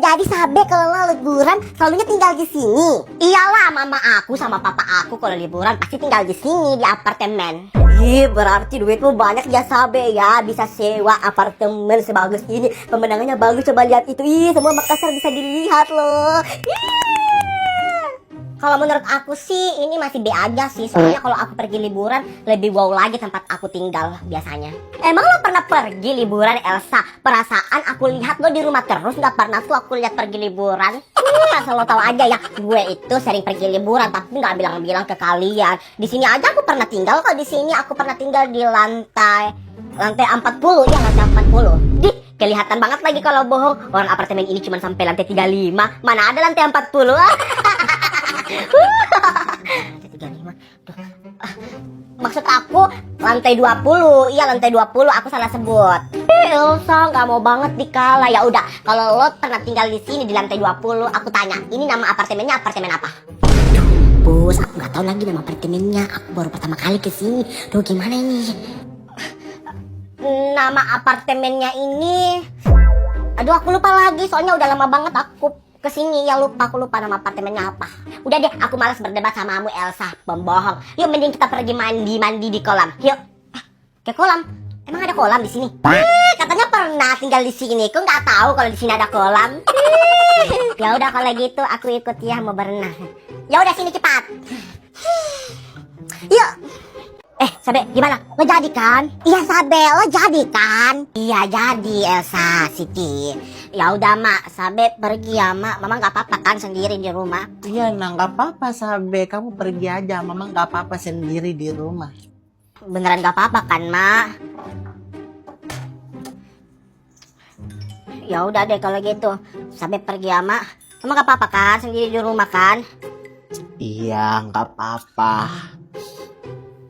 jadi Sabe kalau lo liburan selalunya tinggal di sini. Iyalah, mama aku sama papa aku kalau liburan pasti tinggal di sini di apartemen. Berarti duitmu banyak ya Sabe ya, bisa sewa apartemen sebagus ini. Pemandangannya bagus, coba lihat itu. Semua Makassar bisa dilihat loh. Kalau menurut aku sih ini masih B aja sih. Soalnya kalau aku pergi liburan lebih wow lagi tempat aku tinggal biasanya. Emang lo pernah pergi liburan, Elsa? Perasaan aku lihat lo di rumah terus, nggak pernah tuh aku lihat pergi liburan. Asal lo tahu aja ya, gue itu sering pergi liburan tapi nggak bilang-bilang ke kalian. Di sini aja aku pernah tinggal kok. Di sini aku pernah tinggal di lantai 40 ya, lantai 40. Kelihatan banget lagi kalau bohong. Orang apartemen ini cuma sampai lantai 35. Mana ada lantai 40? Maksud aku lantai 20. Iya, lantai 20 aku salah sebut. Elsa nggak mau banget dikalah. Ya udah, kalau lo pernah tinggal di sini di lantai 20, aku tanya, ini nama apartemennya apartemen apa? Bos, aku nggak tahu lagi nama apartemennya. Aku baru pertama kali ke sini. Duh, gimana ini? Nama apartemennya ini, aduh aku lupa lagi. Soalnya udah lama banget aku kesini, ya aku lupa nama apartemennya apa. Udah deh, aku malas berdebat samamu Elsa, pembohong. Yuk mending kita pergi mandi di kolam. Yuk. Ke kolam? Emang ada kolam di sini? Katanya pernah tinggal di sini. Kok nggak tahu kalau di sini ada kolam? Ya udah kalau gitu aku ikut ya, mau berenang. Ya udah sini cepat. Yuk. Sabe, gimana? Lo jadi kan? Iya Sabe, lo jadi kan? Iya jadi Elsa, Siti. Ya udah Mak, Sabe pergi ya Mak. Mama nggak apa-apa kan sendiri di rumah? Iya, nah nggak apa-apa Sabe, kamu pergi aja. Mama nggak apa-apa sendiri di rumah. Beneran nggak apa-apa kan Mak? Ya udah deh kalau gitu, Sabe pergi ya Mak. Mama nggak apa-apa kan sendiri di rumah kan? Iya, nggak apa-apa.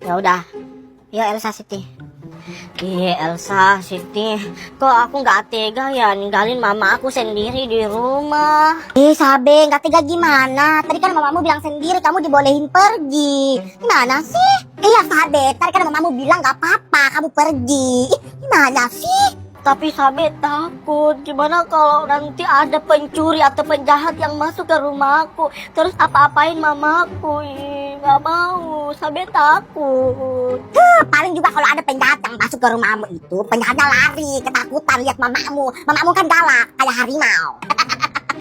Ya udah, ya Elsa Siti. Elsa Siti, kok aku nggak tega ya ninggalin mama aku sendiri di rumah. Sabe, nggak tega gimana? Tadi kan mamamu bilang sendiri kamu dibolehin pergi. Gimana sih? Iya Sabe, tadi kan mamamu bilang nggak apa-apa kamu pergi. Gimana sih? Tapi Sabe takut, gimana kalau nanti ada pencuri atau penjahat yang masuk ke rumahku, terus apa-apain mamaku? Gak mau, Sabe takut. Paling juga kalau ada penjahat yang masuk ke rumahmu itu, penjahatnya lari, ketakutan lihat mamamu. Mamamu kan galak, kayak harimau.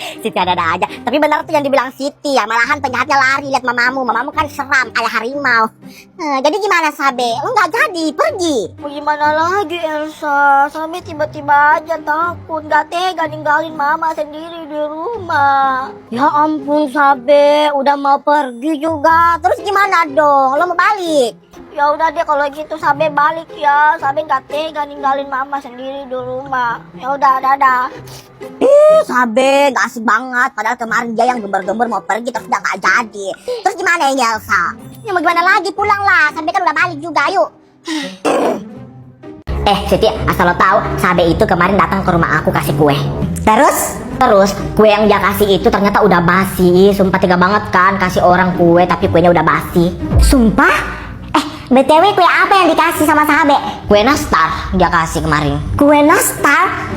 Siti ada-ada aja. Tapi benar tuh yang dibilang Siti ya, malahan penjahatnya lari lihat mamamu. Mamamu kan seram kayak harimau. Jadi gimana Sabe? Lo nggak jadi pergi? Gimana lagi Elsa? Sabe tiba-tiba aja takut, nggak tega ninggalin mama sendiri di rumah. Ya ampun Sabe, udah mau pergi juga. Terus gimana dong? Lo mau balik? Ya udah deh kalau gitu Sabe balik ya. Sabe nggak tega ninggalin mama sendiri di rumah. Ya udah, dadah. Sabe gak asik banget. Padahal kemarin dia yang gembar-gembar mau pergi terus udah gak jadi. Terus gimana ini Elsa? Ya mau gimana lagi, pulang lah. Sabe kan udah balik juga, yuk. Siti, asal lo tahu, Sabe itu kemarin datang ke rumah aku kasih kue. Terus kue yang dia kasih itu ternyata udah basi. Sumpah tega banget kan kasih orang kue tapi kuenya udah basi. Sumpah? BTW kue apa yang dikasih sama Sabe? Kue nastar dia kasih kemarin. Kue nastar?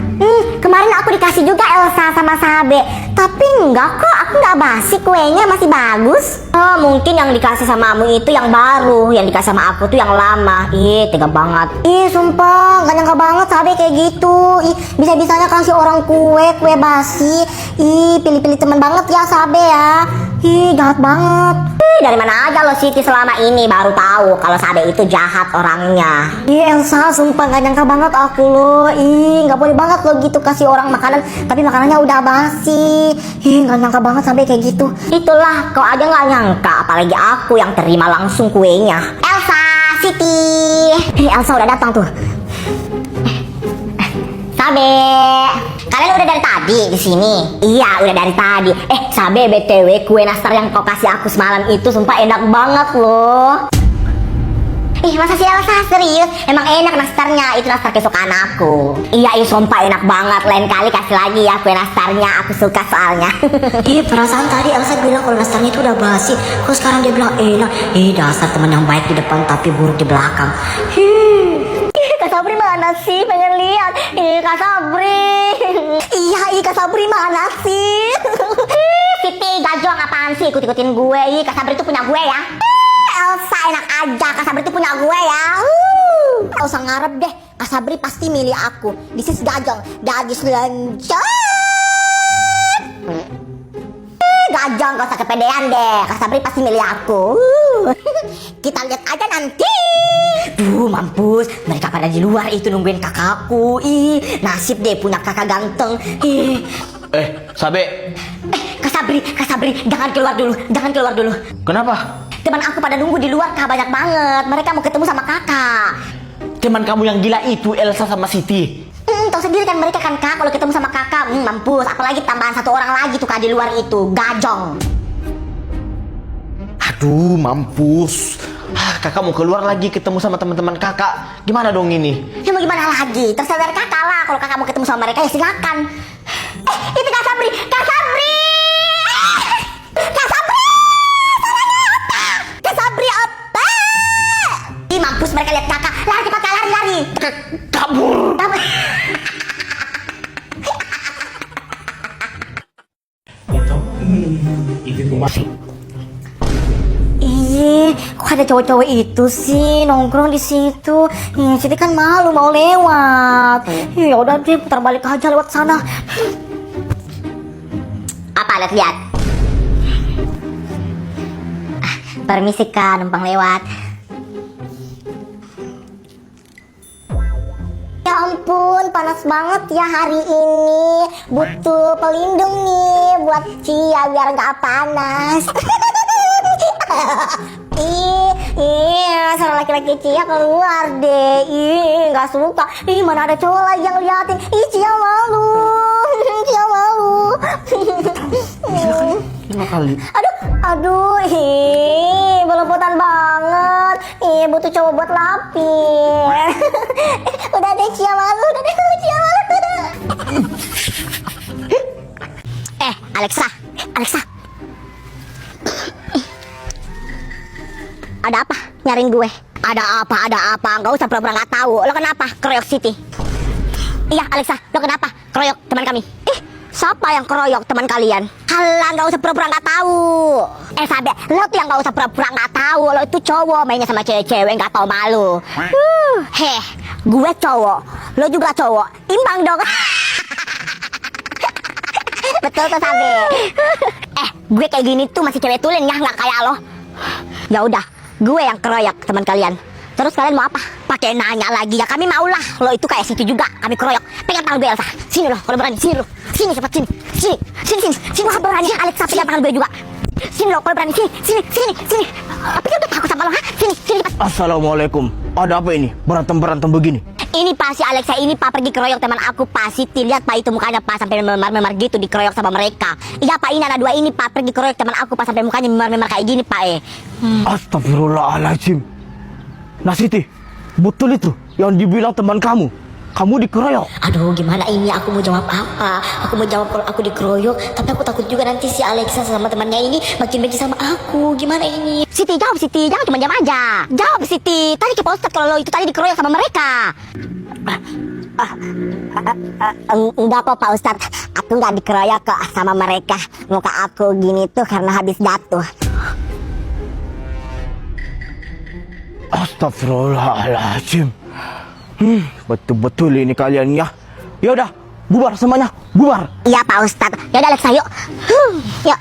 Kemarin aku dikasih juga Elsa sama Sabe. Tapi enggak kok, aku nggak basi, kuenya masih bagus. Mungkin yang dikasih sama kamu itu yang baru, yang dikasih sama aku tuh yang lama. Tega banget. Sumpah nggak nyangka banget Sabe kayak gitu. Bisa-bisanya kasih orang kue basi. Pilih-pilih temen banget ya Sabe ya. Jahat banget. Dari mana aja lo Siti selama ini baru tahu kalau Sabe itu jahat orangnya. Elsa, sumpah gak nyangka banget aku lo. Gak boleh banget lo gitu kasih orang makanan tapi makanannya udah basi. Gak nyangka banget Sabe kayak gitu. Itulah, kau aja gak nyangka, apalagi aku yang terima langsung kuenya. Elsa, Siti. Elsa udah datang tuh. Sabe, kalian udah dari tadi di sini? Iya, udah dari tadi. Sabe, BTW kue nastar yang kau kasih aku semalam itu sumpah enak banget loh. Masa sih Elsa? Serius? Emang enak nastarnya, itu nastar kesukaan aku. Iya, sumpah enak banget. Lain kali kasih lagi ya kue nastarnya, aku suka soalnya. Perasaan tadi Elsa bilang kalau nastarnya itu udah basi, kok sekarang dia bilang enak. Dasar teman yang baik di depan tapi buruk di belakang. Kak Sabri mana sih? Pengen lihat. Ih, Kak Sabri. Iya, Kak Sabri mana sih? Siti, gajong apaan sih? Ikut-ikutin gue. Kak Sabri tuh punya gue ya. Elsa enak aja. Kak Sabri tuh punya gue ya. Gak usah ngarep deh. Kak Sabri pasti milih aku. This is gajong. Gadis lencat. Gajong, gak usah kepedean deh. Kak Sabri pasti milih aku. Kita lihat aja nanti. Mampus. Mereka pada di luar itu nungguin kakakku. Nasib deh punya kakak ganteng. Sabe. Kak Sabri, jangan keluar dulu. Kenapa? Teman aku pada nunggu di luar, Kak, banyak banget. Mereka mau ketemu sama kakak. Teman kamu yang gila itu Elsa sama Siti. Tahu sendiri kan mereka kan, Kak, kalau ketemu sama kakak, mampus. Apalagi tambahan satu orang lagi tuh, Kak, di luar itu, gajong. Aduh, mampus. Kakak mau keluar lagi ketemu sama teman-teman kakak. Gimana dong ini? Ya mau gimana lagi? Terserah dari kakak lah. Kalau kakak mau ketemu sama mereka ya silakan. Itu Kak Sabri. Kak Sabri! Kak Sabri apa? Mampus mereka lihat kakak. Lari cepat, Kak, lari. Kabur. Iya, kok ada cowok-cowok itu sih nongkrong di situ? Siti kan malu mau lewat. Ya udah deh, putar balik aja lewat sana. Apa lihat? Permisi Kak, numpang lewat. Ya ampun, panas banget ya hari ini. Butuh pelindung nih buat Cia biar gak panas. Suara laki-laki Cia keluar deh. Gak suka. Mana ada cowok lagi yang liatin. Cia malu. Lima kali. Aduh, belepotan banget. Butuh cowok buat lapin. Udah deh, Cia malu. Alexa. Ada apa? Nyariin gue. Ada apa? Gak usah pura-pura gak tahu. Lo kenapa? Keroyok Siti. Iya, Alexa, lo kenapa? Keroyok teman kami. Siapa yang keroyok teman kalian? Halah, gak usah pura-pura gak tahu. Sabe, lo tuh yang gak usah pura-pura gak tahu. Lo itu cowok mainnya sama cewek-cewek gak tahu malu. Gue cowok, lo juga cowok. Imbang dong. Betul tuh, Sabe. Gue kayak gini tuh masih cewek tulen ya, gak kayak lo. Ya udah, gue yang keroyok teman kalian. Terus kalian mau apa? Pakai nanya lagi ya, kami maulah. Lo itu kayak situ juga, kami keroyok. Pegang tangan gue, Elsa. Sini lo, kalau berani. Sini lo. Sini cepat, sini. Sini kalau berani. Alexa, pegang tangan gue juga. Sini lo, kalau berani. Sini. Apa dia udah takut sama lo, ha? Sini cepat. Assalamualaikum. Ada apa ini? Berantem begini. Ini Pak, si Alexa ini Pak pergi keroyok teman aku Pak. Siti, lihat Pak itu mukanya Pak sampai memar-memar gitu dikeroyok sama mereka. Iya Pak, ini anak dua ini Pak pergi keroyok teman aku Pak sampai mukanya memar-memar kayak gini Pak. Astagfirullahaladzim. Nah Siti, betul itu yang dibilang teman kamu. Kamu dikeroyok. Aduh, gimana ini? Aku mau jawab apa? Aku mau jawab kalau aku dikeroyok, tapi aku takut juga nanti si Alexa sama temannya ini makin benci sama aku. Gimana ini? Siti, jawab Siti, jangan cuma diam aja. Jawab Siti. Tadi ke Pak Ustadz kalau lo itu tadi dikeroyok sama mereka. Enggak kok Pak Ustadz, aku nggak dikeroyok kok sama mereka. Muka aku gini tuh karena habis jatuh. Astagfirullahaladzim. Betul-betul ini kalian ya. Ya udah, bubar semuanya, bubar. Iya Pak Ustadz. Ya udah Alexa, yuk. Yuk.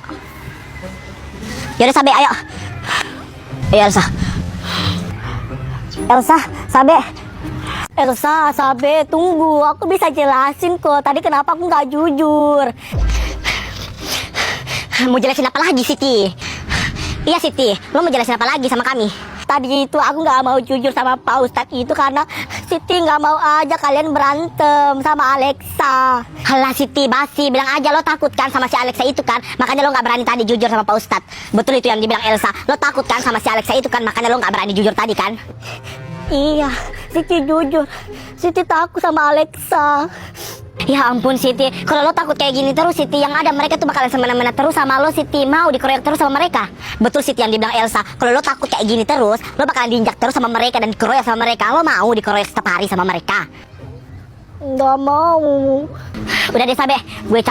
Ya udah Sabe, ayo. Iya Elsa. Sabe, tunggu. Aku bisa jelasin kok. Tadi kenapa aku nggak jujur. Mau jelasin apa lagi Siti? Iya Siti, lo mau jelasin apa lagi sama kami? Tadi itu aku nggak mau jujur sama Pak Ustadz itu karena Siti nggak mau aja kalian berantem sama Alexa. Halah Siti, basi, bilang aja lo takut kan sama si Alexa itu kan, makanya lo nggak berani tadi jujur sama Pak Ustadz. Betul itu yang dibilang Elsa, lo takut kan sama si Alexa itu kan, makanya lo nggak berani jujur tadi kan? Iya, Siti jujur. Siti takut sama Alexa. Ya ampun Siti, kalau lo takut kayak gini terus Siti, yang ada mereka tuh bakalan semena-mena terus sama lo Siti. Mau dikeroyok terus sama mereka. Betul Siti yang dibilang Elsa, kalau lo takut kayak gini terus, lo bakalan diinjak terus sama mereka dan dikeroyok sama mereka. Lo mau dikeroyok setiap hari sama mereka? Nggak mau. Udah deh Sabe, gue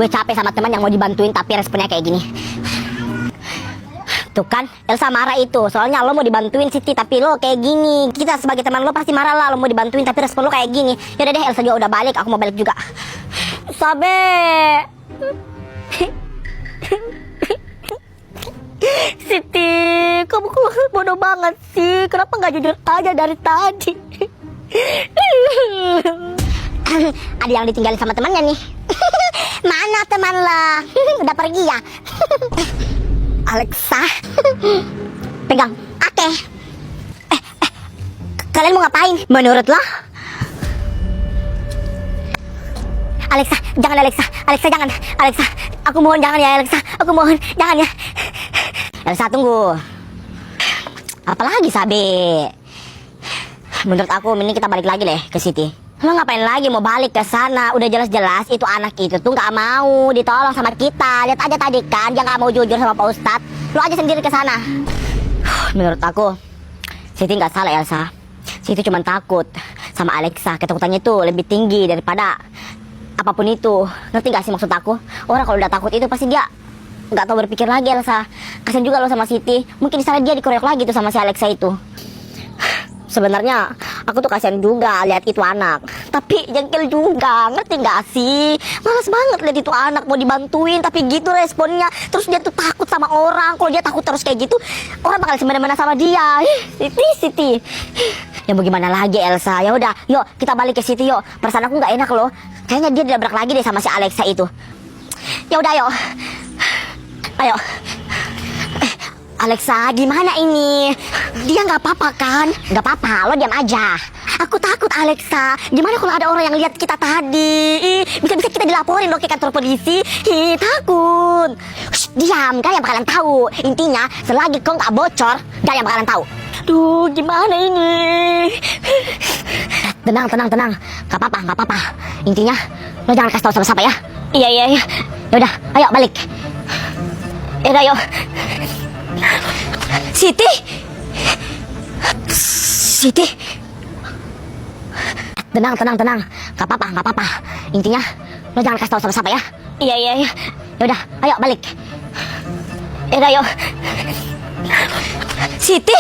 capek sama teman yang mau dibantuin tapi responnya kayak gini. Tuh kan, Elsa marah itu. Soalnya lo mau dibantuin Siti tapi lo kayak gini. Kita sebagai teman lo pasti marah lah, lo mau dibantuin tapi respon lo kayak gini. Yaudah deh, Elsa juga udah balik, aku mau balik juga. Sabe. Siti, kamu kok bodoh banget sih. Kenapa nggak jujur aja dari tadi? Ada yang ditinggalin sama temannya nih. Mana teman lah? Udah pergi ya? Alexa, pegang. Oke. Kalian mau ngapain? Menurut lo? Alexa, jangan Alexa. Alexa jangan. Alexa, aku mohon jangan ya Alexa. Aku mohon jangan ya. Elsa tunggu. Apalagi Sabe? Menurut aku mending kita balik lagi deh ke Siti. Lo ngapain lagi mau balik ke sana? Udah jelas-jelas itu anak itu tuh nggak mau ditolong sama kita. Lihat aja tadi kan dia nggak mau jujur sama Pak Ustadz. Lo aja sendiri ke sana. Menurut aku Siti nggak salah Elsa. Siti cuma takut sama Alexa. Ketakutannya itu lebih tinggi daripada apapun itu. Ngerti nggak sih maksud aku? Orang kalau udah takut itu pasti dia nggak tahu berpikir lagi Elsa. Kasian juga lo sama Siti. Mungkin di sana dia dikeroyok lagi tuh sama si Alexa itu. Sebenarnya aku tuh kasihan juga lihat itu anak, tapi jengkel juga, ngerti gak sih? Malas banget lihat itu anak mau dibantuin tapi gitu responnya. Terus dia tuh takut sama orang. Kalau dia takut terus kayak gitu, orang bakal semena-mena sama dia. Siti. Ya mau gimana lagi Elsa? Ya udah, yuk kita balik ke Siti yuk. Perasaan aku nggak enak loh. Kayaknya dia dilabrak lagi deh sama si Alexa itu. Ya udah yuk. Ayo. Alexa, gimana ini? Dia nggak apa-apa kan? Nggak apa-apa, lo diam aja. Aku takut Alexa. Gimana kalau ada orang yang lihat kita tadi? Bisa-bisa kita dilaporin loh ke kantor polisi. Takut. Shh, diam, gak yang bakalan tahu. Intinya, selagi kau nggak bocor, gak yang bakalan tahu. Duh, gimana ini? Tenang. Gak apa-apa. Intinya, lo jangan kasih tahu sama siapa ya. Iya. Yaudah, ayo balik. Yaudah, yuk. Siti. Tenang. Gak apa-apa. Intinya lo jangan kasih tahu sama siapa ya. Iya. Yaudah, ayo balik. Yaudah, yuk. Siti.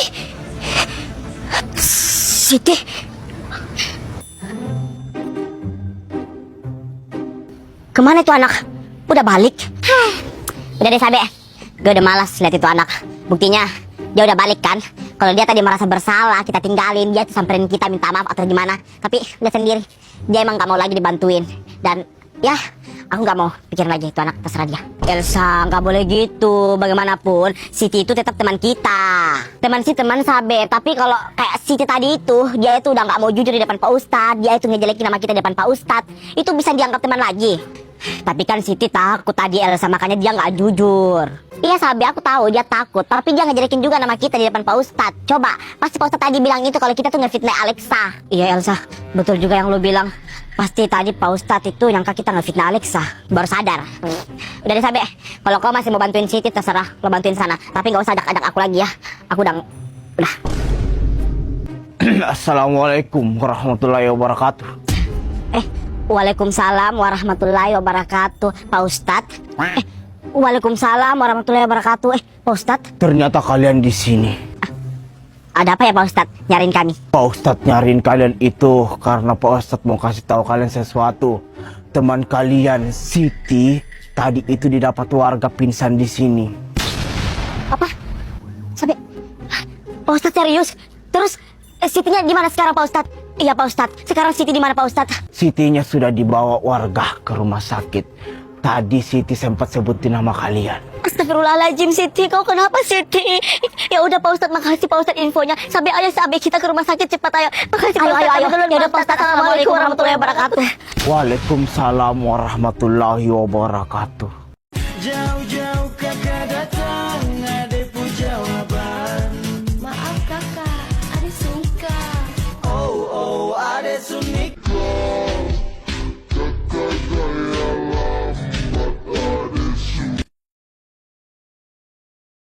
Kemana itu anak? Udah balik? Udah deh Sabe, gue udah malas lihat itu anak. Buktinya dia udah balik kan. Kalau dia tadi merasa bersalah kita tinggalin, dia tuh samperin kita minta maaf atau gimana. Tapi lihat sendiri, dia emang gak mau lagi dibantuin. Dan ya aku gak mau pikir lagi itu anak, terserah dia. Elsa gak boleh gitu. Bagaimanapun Siti itu tetap teman kita. Teman Sabe. Tapi kalau kayak Siti tadi itu, dia itu udah gak mau jujur di depan Pak Ustadz. Dia itu ngejelekin nama kita di depan Pak Ustadz. Itu bisa dianggap teman lagi. Tapi kan Siti takut tadi Elsa, makanya dia gak jujur. Iya Sabe, aku tahu dia takut, tapi dia ngejelekin juga nama kita di depan Pak Ustadz. Coba, pasti Pak Ustadz tadi bilang itu kalau kita tuh ngefitnah Alexa. Iya Elsa, betul juga yang lo bilang. Pasti tadi Pak Ustadz itu nyangka kita ngefitnah Alexa, baru sadar. Udah deh Sabe, kalau kau masih mau bantuin Siti terserah, lo bantuin sana. Tapi gak usah ajak-ajak aku lagi ya. Aku udah. Assalamualaikum warahmatullahi wabarakatuh. Waalaikumsalam warahmatullahi wabarakatuh, Pak Ustadz. Waalaikumsalam warahmatullahi wabarakatuh. Pak Ustadz. Ternyata kalian di sini. Ada apa ya Pak Ustadz? Nyariin kami. Pak Ustadz nyariin kalian itu karena Pak Ustadz mau kasih tahu kalian sesuatu. Teman kalian Siti tadi itu didapat warga pingsan di sini. Apa? Sampai Pak Ustadz serius? Terus Sitinya di mana sekarang Pak Ustadz? Iya Pak Ustadz. Sekarang Siti di mana Pak Ustadz? Sitinya sudah dibawa warga ke rumah sakit. Tadi Siti sempat sebutin nama kalian. Astagfirullahaladzim Siti, kau kenapa Siti? Ya udah Pak Ustadz, makasih Pak Ustadz infonya. Sampai kita ke rumah sakit cepat ayo. Makasih Pak Ustadz. Ayo. Ya udah Pak Ustadz. Assalamualaikum warahmatullahi wabarakatuh. Waalaikumsalam warahmatullahi wabarakatuh. Jauh